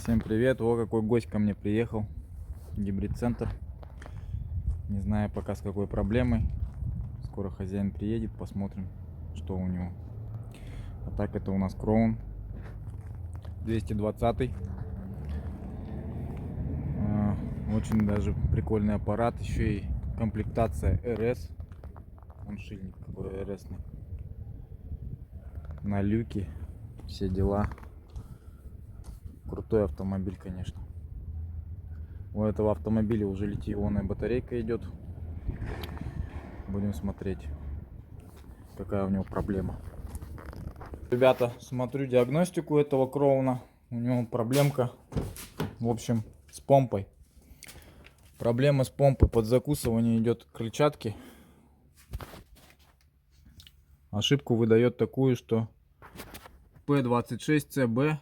Всем привет! О, какой гость ко мне приехал. Гибрид-центр. Не знаю пока с какой проблемой. Скоро хозяин приедет, посмотрим, что у него. А так это у нас Crown 220. Очень даже прикольный аппарат. Еще и комплектация RS. Он шильник какой RS-ный. На люке. Все дела. Крутой автомобиль, конечно. У этого автомобиля уже литий-ионная батарейка идет. Будем смотреть, какая у него проблема. Ребята, смотрю диагностику этого Кроуна. У него проблемка, в общем, с помпой. Проблема с помпой. Под закусывание идет крыльчатки. Ошибку выдает такую, что P26CB71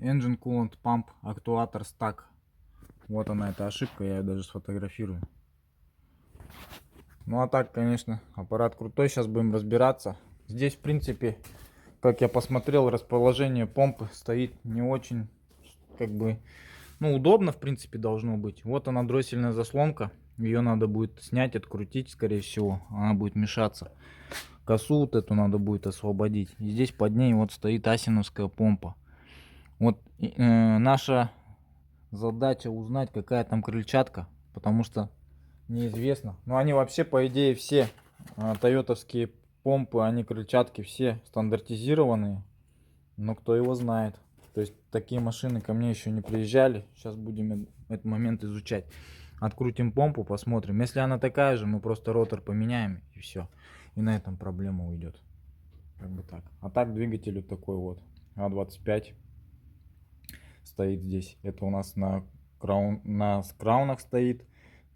Engine Coolant Pump Actuator Stack. Вот она, эта ошибка, я ее даже сфотографирую. Ну а так, конечно, аппарат крутой, сейчас будем разбираться. Здесь, в принципе, как я посмотрел, расположение помпы стоит не очень, как бы, ну, удобно, в принципе, должно быть. Вот она, дроссельная заслонка, ее надо будет снять, открутить, скорее всего, она будет мешаться. Косу вот эту надо будет освободить. И здесь под ней вот стоит асиновская помпа. Вот наша задача узнать, какая там крыльчатка, потому что неизвестно. Но они вообще, по идее, все тойотовские помпы, они крыльчатки все стандартизированные. Но кто его знает. То есть такие машины ко мне еще не приезжали. Сейчас будем этот момент изучать. Открутим помпу, посмотрим. Если она такая же, мы просто ротор поменяем и все. И на этом проблема уйдет. Как бы так. А так двигатель вот такой вот. А25 стоит здесь. Это у нас на краунах стоит.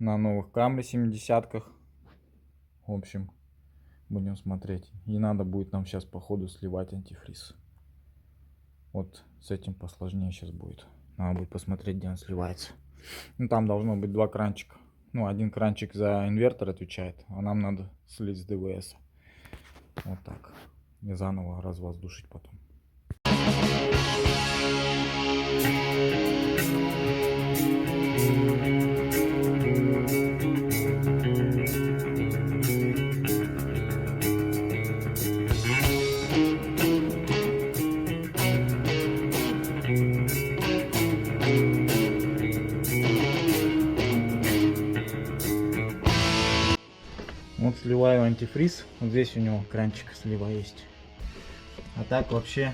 На новых Camry 70-ках. В общем, будем смотреть. И надо будет нам сейчас по ходу сливать антифриз. Вот с этим посложнее сейчас будет. Надо будет посмотреть, где он сливается. Ну, там должно быть два кранчика. Ну, один кранчик за инвертор отвечает, а нам надо слить с ДВС. Вот так. И заново развоздушить потом. Вот сливаю антифриз. Вот здесь у него кранчик слива есть. А так вообще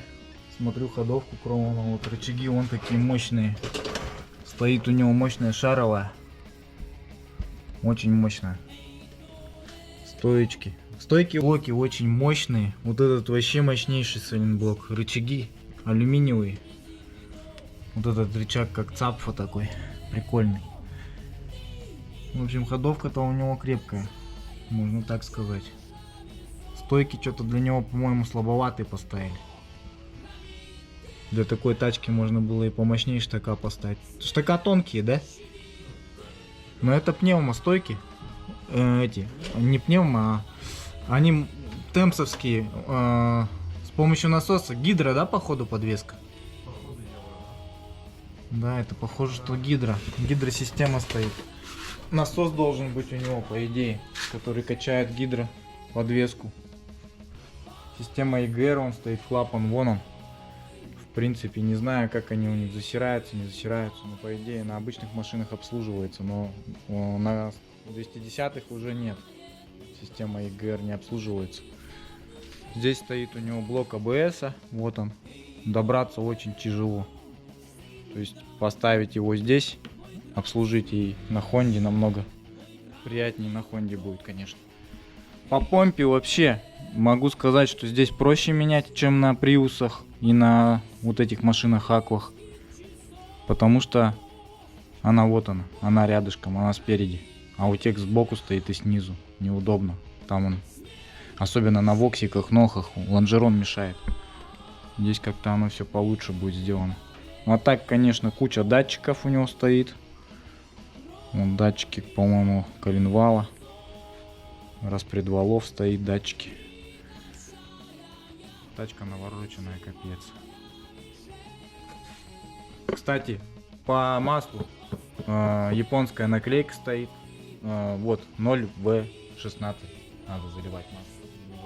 смотрю ходовку Кроуна. Вот рычаги вон такие мощные. Стоит у него мощная шаровая. Очень мощная. Стоечки. Стойки блоки очень мощные. Вот этот вообще мощнейший сайлентблок. Рычаги алюминиевые. Вот этот рычаг как цапфа такой. Прикольный. В общем, ходовка-то у него крепкая. Можно так сказать. Стойки что-то для него, по-моему, слабоватые поставили. Для такой тачки можно было и помощнее штака поставить. Штака тонкие, да? Но это пневмостойки. Эти, не пневмо, а они темсовские. С помощью насоса. Гидро, да, походу, подвеска? Да, это похоже, что гидро. Гидросистема стоит. Насос должен быть у него, по идее, который качает гидроподвеску. Система EGR, он стоит, клапан, вон он. В принципе, не знаю, как они у них засираются, не засираются, но по идее на обычных машинах обслуживается, но на 210-х уже нет. Система EGR не обслуживается. Здесь стоит у него блок ABS, вот он. Добраться очень тяжело. То есть поставить его здесь, обслужить и на Хонде намного приятнее на Хонде будет, конечно. По помпе вообще могу сказать, что здесь проще менять, чем на Приусах и на вот этих машинах Аквах. Потому что она вот она рядышком, она спереди. А у тех сбоку стоит и снизу. Неудобно. Там он, особенно на воксиках, нохах, лонжерон мешает. Здесь как-то оно все получше будет сделано. А так, конечно, куча датчиков у него стоит. Вот датчики, по-моему, коленвала. Распредвалов стоит, датчики. Тачка навороченная, капец. Кстати, по маслу японская наклейка стоит. Вот 0В16 надо заливать масло. Не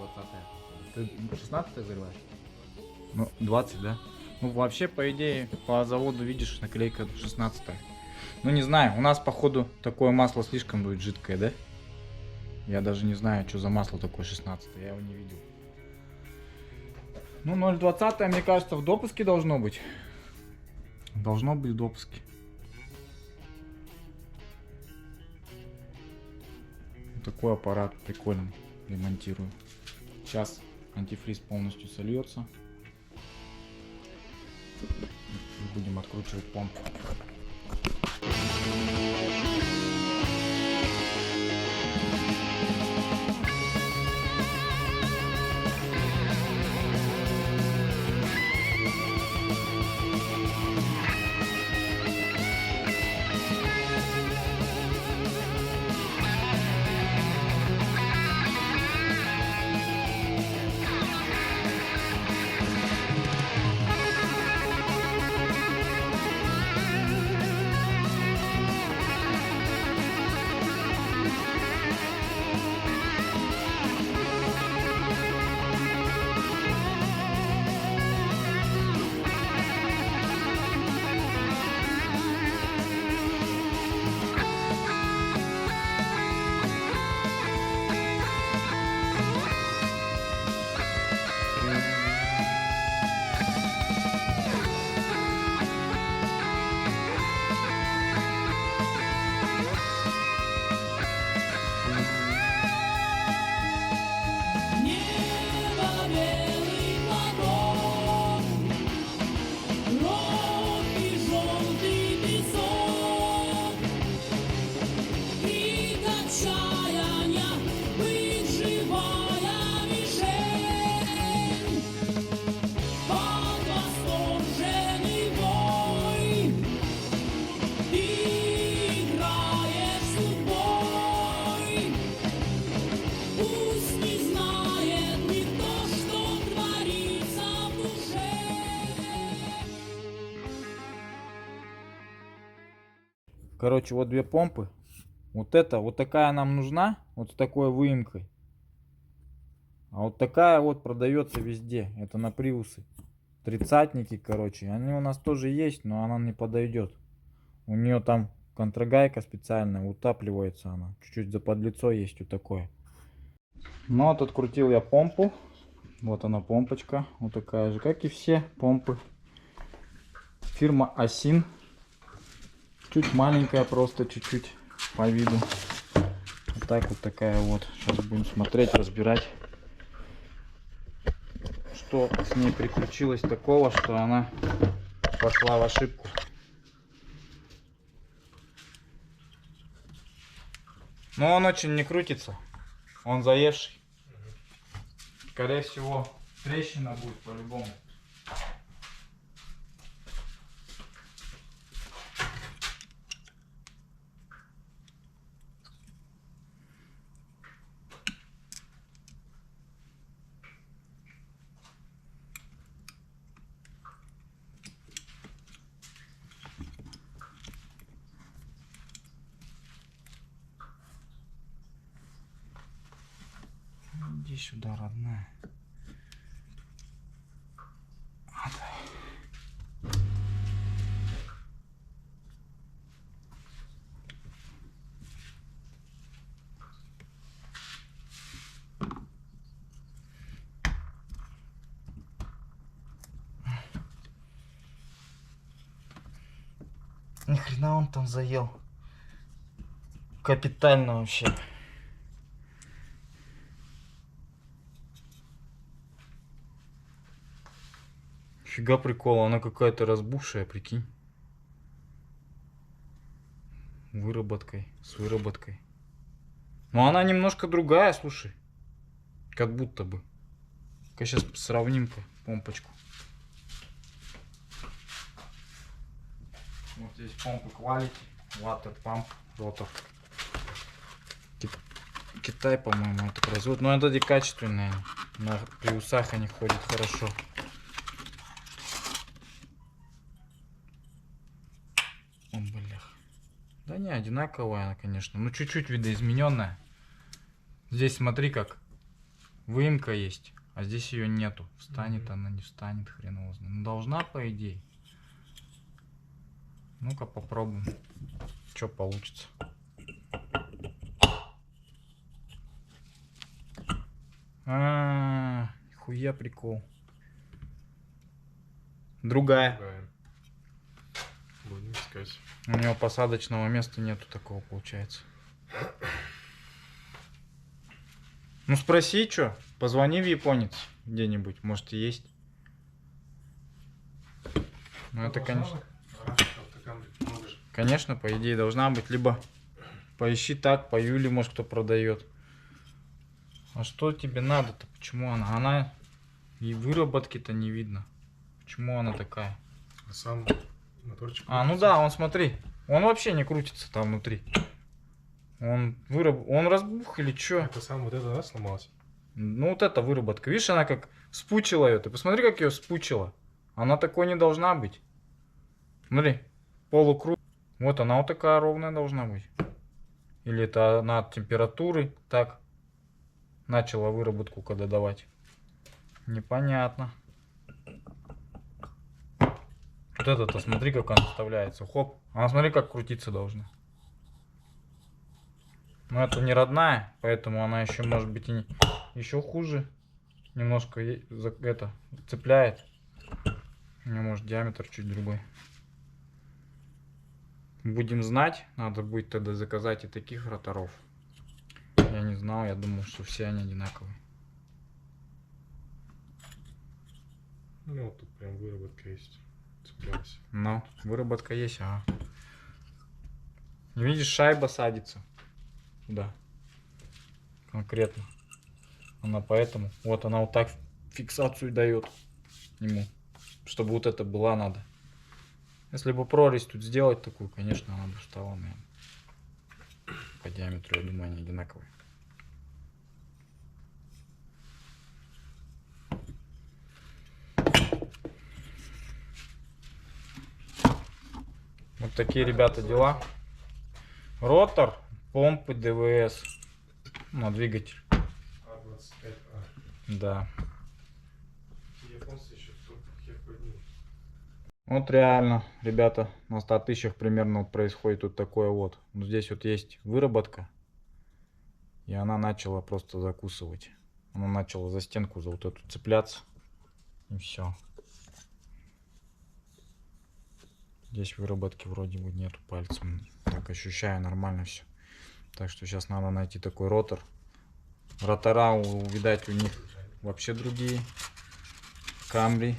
20. Ты 16 заливаешь? Ну, 20, да? Ну, вообще, по идее, по заводу, видишь, наклейка 16. Ну, не знаю, у нас, походу, такое масло слишком будет жидкое, да? Я даже не знаю, что за масло такое 16, я его не видел. Ну, 0,20, мне кажется, в допуске должно быть. Должно быть в допуске. Вот такой аппарат прикольный, ремонтирую. Сейчас антифриз полностью сольется. И будем откручивать помпу. Короче, вот две помпы. Вот такая нам нужна, вот с такой выемкой. А вот такая вот продается везде. Это на приусы. Тридцатники, короче. Они у нас тоже есть, но она не подойдет. У нее там контрагайка специальная, утапливается она. Чуть-чуть заподлицо есть вот такое. Ну вот открутил я помпу. Вот она помпочка. Вот такая же, как и все помпы. Фирма Асин. Чуть маленькая, просто чуть-чуть по виду. Вот так вот такая вот. Сейчас будем смотреть, разбирать, что с ней приключилось такого, что она пошла в ошибку. Но он очень не крутится. Он заевший. Скорее всего, трещина будет по-любому. Иди сюда, родная. Ни хрена он там заел. Капитально вообще. Фига прикола, она какая-то разбухшая, прикинь. Выработкой, с выработкой. Но она немножко другая, слушай. Как будто бы. Сейчас сравним-ка помпочку. Вот здесь помпа Quality, Water Pump, Rotor. Китай, по-моему, это производит. Но это качественные. На приусах они ходят хорошо. О, блях. Да не, одинаковая она, конечно. Ну, чуть-чуть видоизмененная. Здесь смотри, как выемка есть, а здесь ее нету. Встанет она, не встанет, хрен его знает. Ну, должна, по идее. Ну-ка попробуем, что получится. Хуя прикол. Другая. Будем искать. У него посадочного места нету такого, получается. Ну спроси, что? Позвони в японец где-нибудь, может и есть. Ну это, конечно. Конечно, по идее должна быть. Либо поищи так, по Юле, может кто продает. А что тебе надо-то? Почему она? Она и выработки-то не видно. Почему она такая? А сам моторчик. А, ну да, он смотри. Он вообще не крутится там внутри. Он разбух или что? Это сам вот это, да, сломалось? Ну вот эта выработка. Видишь, она как вспучила ее. Ты посмотри, как ее вспучила. Она такой не должна быть. Смотри, полукруг. Вот она вот такая ровная должна быть. Или это она от температуры так начала выработку когда давать. Непонятно. Вот это-то смотри, как она вставляется. Хоп. Она смотри, как крутиться должна. Но это не родная, поэтому она еще может быть и не... еще хуже. Немножко это цепляет. У нее может диаметр чуть другой. Будем знать. Надо будет тогда заказать и таких роторов. Я не знал, я думал, что все они одинаковые. Ну вот тут прям выработка есть. Цеплялась. Но выработка есть, ага. Видишь, шайба садится. Да. Конкретно. Она поэтому. Вот она вот так фиксацию дает ему. Чтобы вот это была надо. Если бы прорезь тут сделать такую, конечно, она бы встала, наверное. По диаметру, я думаю, они одинаковые. Вот такие, ребята, дела. Ротор, помпы ДВС на двигатель. А25А. Да. Японцы еще хер пойми. Вот реально, ребята, на 100 тысячах примерно вот происходит тут такое вот. Вот здесь вот есть выработка. И она начала просто закусывать. Она начала за стенку за вот эту цепляться. И все. Здесь выработки вроде бы нету пальцем. Так ощущаю, нормально все. Так что сейчас надо найти такой ротор. Ротора, видать, у них вообще другие. Камри.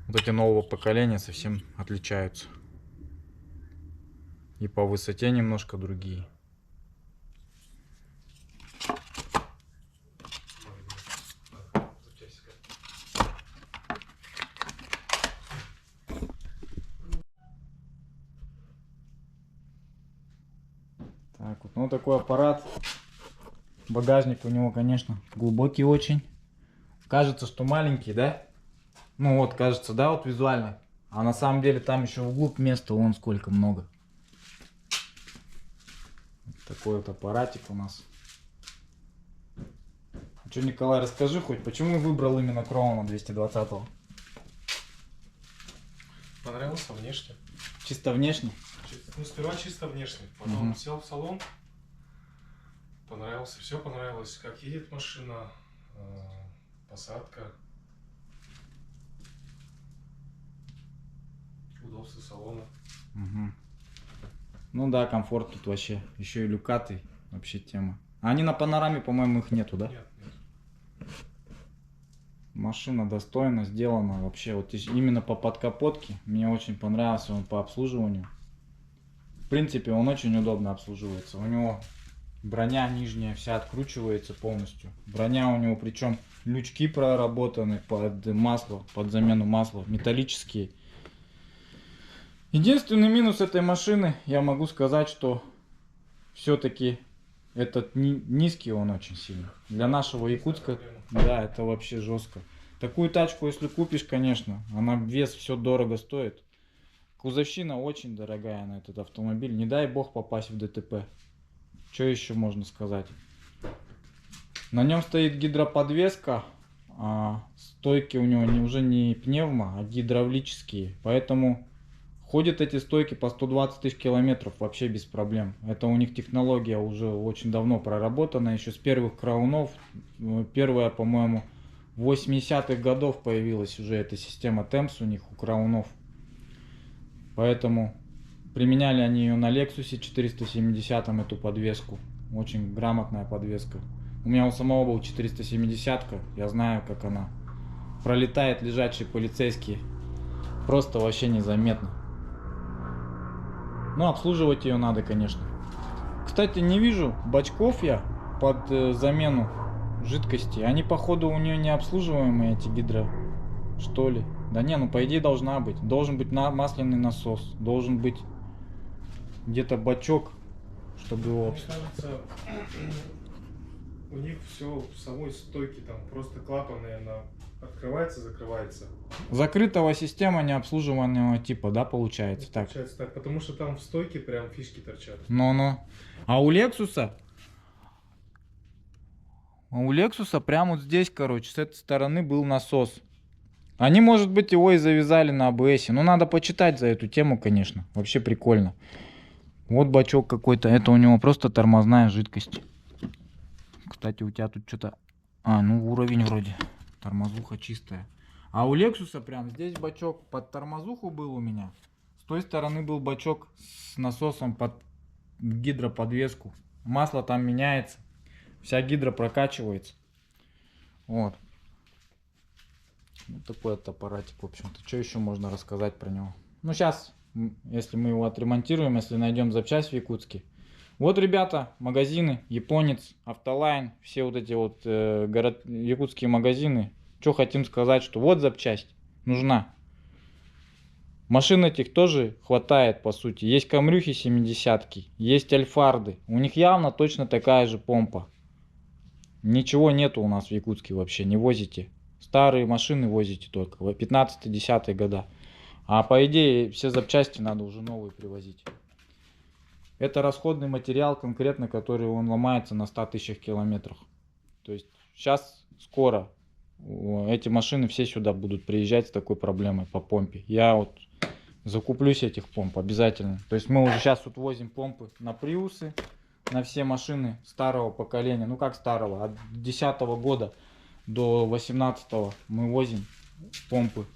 Вот эти нового поколения совсем отличаются. И по высоте немножко другие. Так вот, ну такой аппарат. Багажник у него, конечно, глубокий очень. Кажется, что маленький, да? Ну вот, кажется, да, вот визуально. А на самом деле там еще вглубь места вон сколько много. Вот такой вот аппаратик у нас. Что, Николай, расскажи хоть, почему выбрал именно Кроуна 220-го? Понравился внешне. Чисто внешне? Ну, сперва чисто внешне. Потом сел в салон. Понравился, все понравилось. Как едет машина, посадка. Удобство салона. Угу. Ну да, комфорт тут вообще. Еще и люкатый. Вообще тема. А они на панораме, по-моему, их нету, да? Нет, нет. Машина достойно сделана. Вообще, вот именно по подкапотке. Мне очень понравился он по обслуживанию. В принципе, он очень удобно обслуживается. У него броня нижняя вся откручивается полностью. Броня у него, причем лючки проработаны под масло, под замену масла. Металлические. Единственный минус этой машины, я могу сказать, что все-таки этот низкий он очень сильно. Для нашего Якутска, да, это вообще жестко. Такую тачку, если купишь, конечно, она вес все дорого стоит. Кузовщина очень дорогая на этот автомобиль. Не дай бог попасть в ДТП. Что еще можно сказать? На нем стоит гидроподвеска. А стойки у него уже не пневмо, а гидравлические. Поэтому ходят эти стойки по 120 тысяч километров вообще без проблем. Это у них технология уже очень давно проработана. Еще с первых краунов. Первая, по-моему, в 80-х годов появилась уже эта система TEMS у них, у краунов. Поэтому применяли они ее на Lexus 470, эту подвеску. Очень грамотная подвеска. У меня у самого был 470-ка. Я знаю, как она пролетает лежачие полицейские. Просто вообще незаметно. Но обслуживать ее надо, конечно. Кстати, не вижу бачков я под замену жидкости. Они, походу, у нее не обслуживаемые, эти гидро, что ли. Да не, ну по идее должна быть. Должен быть масляный насос. Должен быть где-то бачок, чтобы его... Мне кажется, у них все в самой стойке, там просто клапан, наверное, открывается, закрывается. Закрытого система необслуживаемого типа, да, получается? Так. Получается так, потому что там в стойке прям фишки торчат. Ну-ну. А у Лексуса прямо вот здесь, короче, с этой стороны был насос. Они, может быть, его и завязали на АБСе. Но надо почитать за эту тему, конечно. Вообще прикольно. Вот бачок какой-то. Это у него просто тормозная жидкость. Кстати, у тебя тут что-то... А, ну уровень вроде. Тормозуха чистая. А у Лексуса прям здесь бачок под тормозуху был у меня. С той стороны был бачок с насосом под гидроподвеску. Масло там меняется. Вся гидро прокачивается. Вот. Вот такой вот аппаратик, в общем-то. Что еще можно рассказать про него? Ну, сейчас, если мы его отремонтируем, если найдем запчасть в Якутске. Вот, ребята, магазины, Японец, Автолайн, все вот эти вот якутские магазины. Что хотим сказать, что вот запчасть нужна. Машин этих тоже хватает, по сути. Есть Камрюхи 70-ки, есть Альфарды. У них явно точно такая же помпа. Ничего нету у нас в Якутске вообще, не возите. Старые машины возите только, 15-10 года. А по идее все запчасти надо уже новые привозить. Это расходный материал конкретно, который он ломается на 100 тысячах километрах. То есть сейчас скоро эти машины все сюда будут приезжать с такой проблемой по помпе. Я вот закуплюсь этих помп обязательно. То есть мы уже сейчас вот возим помпы на приусы, на все машины старого поколения. Ну как старого, от 2010 года до 2018 мы возим помпы.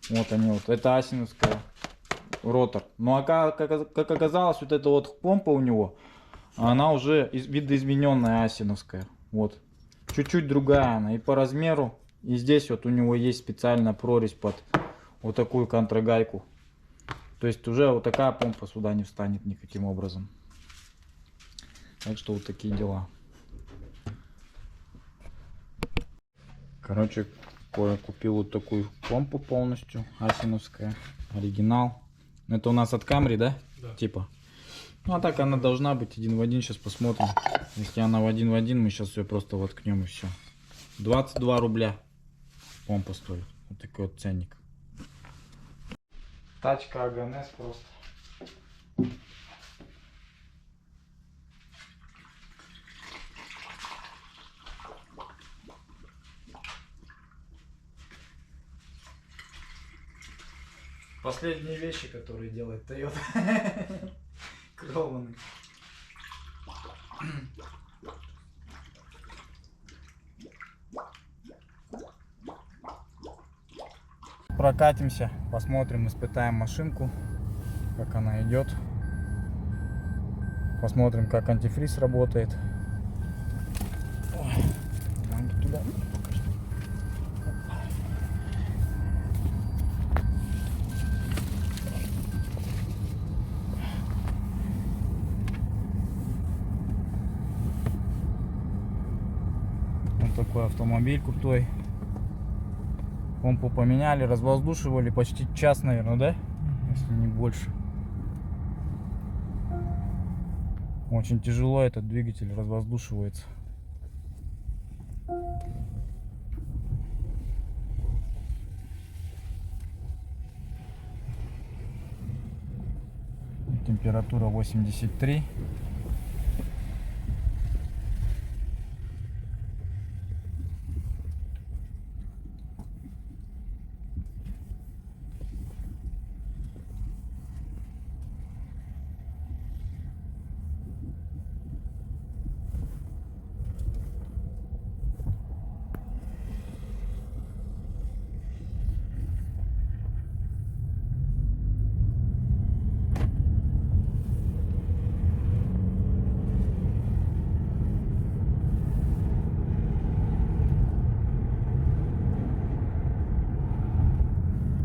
Вот они вот. Это асиновская ротор. Ну а как оказалось, вот эта вот помпа у него, она уже видоизмененная асиновская. Вот. Чуть-чуть другая она и по размеру. И здесь вот у него есть специальная прорезь под вот такую контрагайку. То есть уже вот такая помпа сюда не встанет никаким образом. Так что вот такие дела. Короче, Коля купил вот такую помпу полностью, асиновская, оригинал. Это у нас от Камри, да? Да. Типа. Ну а так она должна быть один в один, сейчас посмотрим. Если она в один, мы сейчас ее просто воткнем и все. 22 рубля помпа стоит. Вот такой вот ценник. Тачка Аганес просто. Последние вещи, которые делает Toyota. Крованы. Прокатимся, посмотрим, испытаем машинку, как она идет. Посмотрим, как антифриз работает. Ой, ноги туда. Вот такой автомобиль крутой. Помпу поменяли, развоздушивали почти час, наверное, да? Если не больше. Очень тяжело этот двигатель развоздушивается. Температура 83.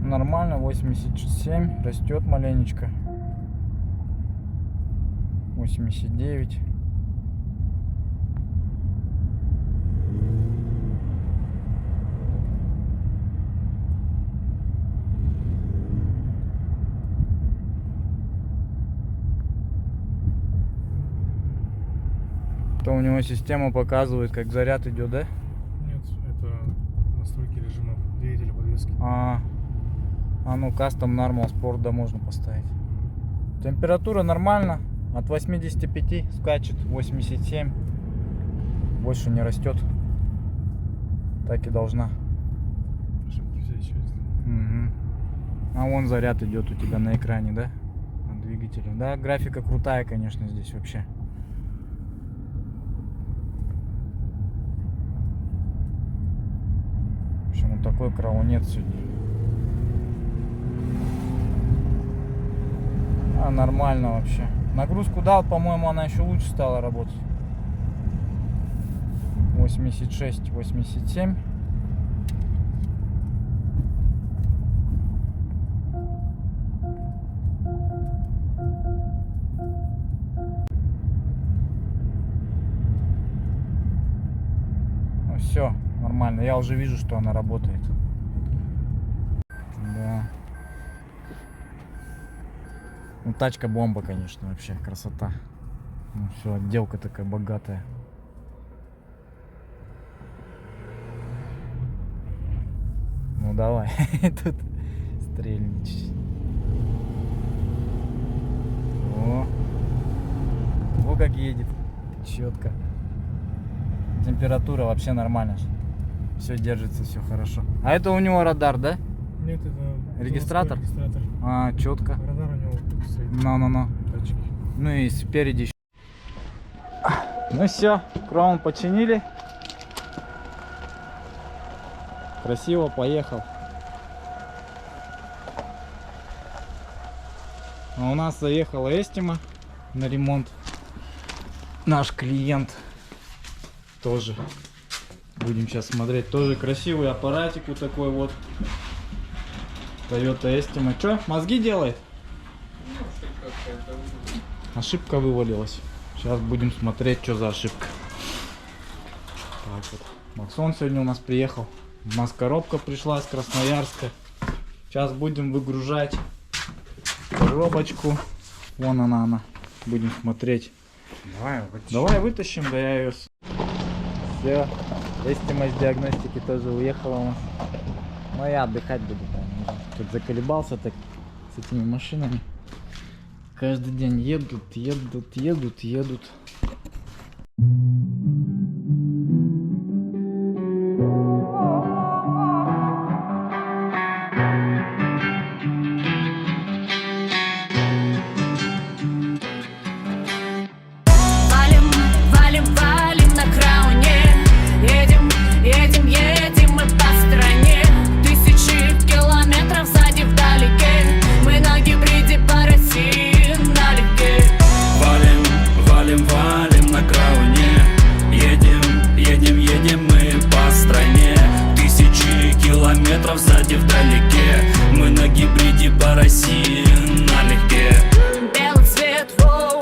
Нормально, 87, растет маленечко. 89. То у него система показывает, как заряд идет, да? Нет, это настройки режимов двигателя подвески. А ну кастом Normal Sport, да, можно поставить. Температура нормально, от 85 скачет, 87. Больше не растет. Так и должна. Ошибки все еще есть. Угу. А вон заряд идет у тебя на экране, да? От двигателя. Да, графика крутая, конечно, здесь вообще. В общем, вот такой крауне сегодня. Нормально вообще. Нагрузку дал, по-моему, она еще лучше стала работать. 86, 87. Ну все, нормально. Я уже вижу, что она работает. Да. Ну, тачка бомба, конечно, вообще красота. Ну все, отделка такая богатая. Ну давай, тут стрельни чуть-чуть. О, как едет, четко. Температура вообще нормально. Все держится, все хорошо. А это у него радар, да? Нет, это регистратор? Регистратор. А, четко. Радар у него стоит. Ну. Датчики. Ну и спереди еще. Ну все, кроун починили. Красиво, поехал. А у нас заехала Эстима на ремонт. Наш клиент тоже. Будем сейчас смотреть. Тоже красивый аппаратик вот такой вот. Toyota Estima. Че, мозги делает? Ошибка вывалилась. Сейчас будем смотреть, что за ошибка. Так вот. Максон сегодня у нас приехал. У нас коробка пришла с Красноярска. Сейчас будем выгружать коробочку. Вон она. Будем смотреть. Давай вытащим, да я ее... Все. Эстима с диагностики тоже уехала у нас. Но я отдыхать буду. Тут заколебался так с этими машинами. Каждый день едут. Валим на крауне. Едем мы по стране. Тысячи километров сзади вдалеке. Мы на гибриде по России налегке. Валим на крауне. Едем мы по стране. Тысячи километров сзади вдалеке. Мы на гибриде по России налегке. Белый цвет, воу,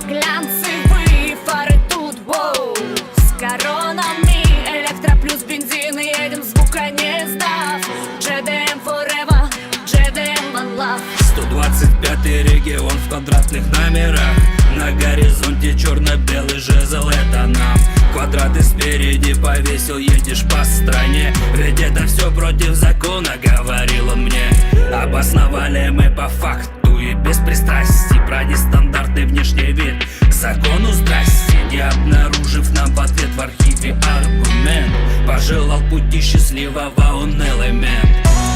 глянцевые фары тут, воу. С коронами, электро плюс бензин. Едем, звука не сдав. GDM forever, GDM one love. 125-й регион в квадратных номерах. На горизонте черно-белый жезл, это нам. Квадраты спереди повесил, едешь по стране. Ведь это все против закона, говорил он мне. Обосновали мы по факту и без пристрастий, про нестандартный внешний вид. Закону здрасте, не обнаружив нам в ответ в архиве аргумент. Пожелал пути счастливого он элемент.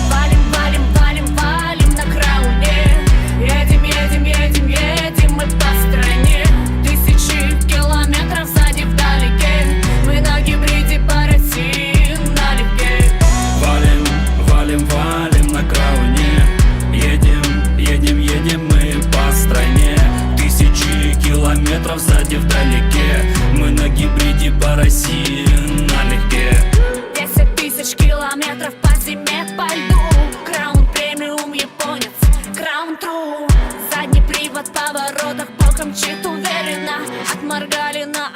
Валим, валим, валим, валим на крауне. Едем, едем, едем, едем мы по стране. Тысячи километров сзади вдалеке. Мы на гибриде по России налегке. Валим, валим, валим на крауне. Едем, едем, едем мы по стране. Тысячи километров сзади вдалеке. Мы на гибриде по России налегке. 10 тысяч километров по зиме, по льду. Краун премиум, японец, краун тру. Задний привод в поворотах боком мчит уверенно. От Маргалина